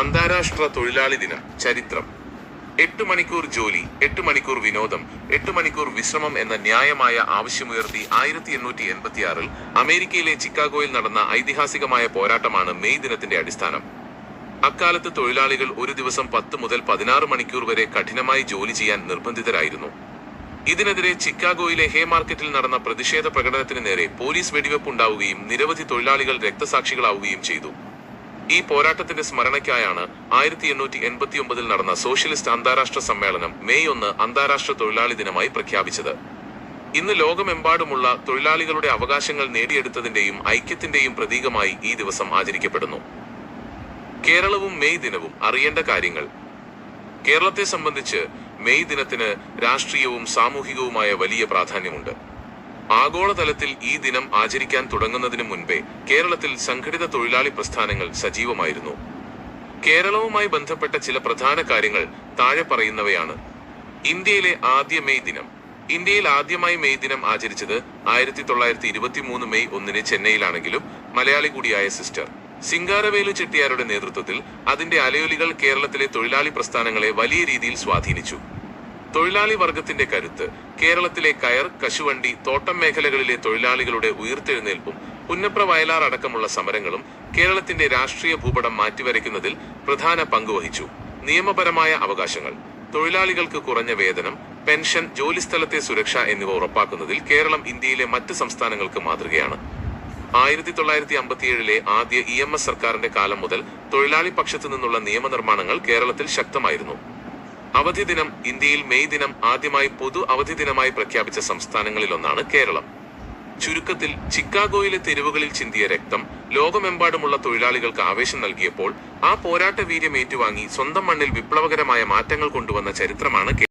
അന്താരാഷ്ട്ര തൊഴിലാളി ദിനം. ചരിത്രം. 8 മണിക്കൂർ ജോലി, 8 മണിക്കൂർ വിനോദം, 8 മണിക്കൂർ വിശ്രമം എന്ന ന്യായമായ ആവശ്യമുയർത്തി 1886 അമേരിക്കയിലെ ചിക്കാഗോയിൽ നടന്ന ഐതിഹാസികമായ പോരാട്ടമാണ് മെയ് ദിനത്തിന്റെ അടിസ്ഥാനം. അക്കാലത്ത് തൊഴിലാളികൾ ഒരു ദിവസം 10 മുതൽ 16 മണിക്കൂർ വരെ കഠിനമായി ജോലി ചെയ്യാൻ നിർബന്ധിതരായിരുന്നു. ഇതിനെതിരെ ചിക്കാഗോയിലെ ഹേ മാർക്കറ്റിൽ നടന്ന പ്രതിഷേധ പ്രകടനത്തിന് നേരെ പോലീസ് വെടിവെപ്പുണ്ടാവുകയും നിരവധി തൊഴിലാളികൾ രക്തസാക്ഷികളാവുകയും ചെയ്തു. ഈ പോരാട്ടത്തിന്റെ സ്മരണയ്ക്കായാണ് 1889 നടന്ന സോഷ്യലിസ്റ്റ് അന്താരാഷ്ട്ര സമ്മേളനം മെയ് 1 അന്താരാഷ്ട്ര തൊഴിലാളി ദിനമായി പ്രഖ്യാപിച്ചത്. ഇന്ന് ലോകമെമ്പാടുമുള്ള തൊഴിലാളികളുടെ അവകാശങ്ങൾ നേടിയെടുത്തതിന്റെയും ഐക്യത്തിന്റെയും പ്രതീകമായി ഈ ദിവസം ആചരിക്കപ്പെടുന്നു. കേരളവും മെയ് ദിനവും അറിയേണ്ട കാര്യങ്ങൾ. കേരളത്തെ സംബന്ധിച്ച് മെയ് ദിനത്തിന് രാഷ്ട്രീയവും സാമൂഹികവുമായ വലിയ പ്രാധാന്യമുണ്ട്. ആഗോളതലത്തിൽ ഈ ദിനം ആചരിക്കാൻ തുടങ്ങുന്നതിനു മുൻപേ കേരളത്തിൽ സംഘടിത തൊഴിലാളി പ്രസ്ഥാനങ്ങൾ സജീവമായിരുന്നു. കേരളവുമായി ബന്ധപ്പെട്ട ചില പ്രധാന കാര്യങ്ങൾ താഴെ പറയുന്നവയാണ്. ഇന്ത്യയിലെ ആദ്യ മെയ് ദിനം. ഇന്ത്യയിൽ ആദ്യമായി മെയ് ദിനം ആചരിച്ചത് 1923 മെയ് 1 ചെന്നൈയിലാണെങ്കിലും മലയാളി കൂടിയായ സിസ്റ്റർ സിംഗാരവേലു ചെട്ടിയാരുടെ നേതൃത്വത്തിൽ അതിന്റെ അലയൊലികൾ കേരളത്തിലെ തൊഴിലാളി പ്രസ്ഥാനങ്ങളെ വലിയ രീതിയിൽ സ്വാധീനിച്ചു. തൊഴിലാളി വർഗത്തിന്റെ കരുത്ത്, കേരളത്തിലെ കയർ, കശുവണ്ടി, തോട്ടം മേഖലകളിലെ തൊഴിലാളികളുടെ ഉയർത്തെഴുന്നേൽപ്പും പുന്നപ്ര വയലാർ അടക്കമുള്ള സമരങ്ങളും കേരളത്തിന്റെ രാഷ്ട്രീയ ഭൂപടം മാറ്റിവരയ്ക്കുന്നതിൽ പ്രധാന പങ്കുവഹിച്ചു. നിയമപരമായ അവകാശങ്ങൾ. തൊഴിലാളികൾക്ക് കുറഞ്ഞ വേതനം, പെൻഷൻ, ജോലിസ്ഥലത്തെ സുരക്ഷ എന്നിവ ഉറപ്പാക്കുന്നതിൽ കേരളം ഇന്ത്യയിലെ മറ്റ് സംസ്ഥാനങ്ങൾക്ക് മാതൃകയാണ്. 1957 ആദ്യ EMS സർക്കാരിന്റെ കാലം മുതൽ തൊഴിലാളി പക്ഷത്തു നിന്നുള്ള നിയമനിർമ്മാണങ്ങൾ കേരളത്തിൽ ശക്തമായിരുന്നു. അവധി ദിനം. ഇന്ത്യയിൽ മെയ് ദിനം ആദ്യമായി പൊതു അവധി ദിനമായി പ്രഖ്യാപിച്ച സംസ്ഥാനങ്ങളിലൊന്നാണ് കേരളം. ചുരുക്കത്തിൽ, ചിക്കാഗോയിലെ തെരുവുകളിൽ ചിന്തിയ രക്തം ലോകമെമ്പാടുമുള്ള തൊഴിലാളികൾക്ക് ആവേശം നൽകിയപ്പോൾ ആ പോരാട്ട വീര്യം ഏറ്റുവാങ്ങി സ്വന്തം മണ്ണിൽ വിപ്ലവകരമായ മാറ്റങ്ങൾ കൊണ്ടുവന്ന ചരിത്രമാണ്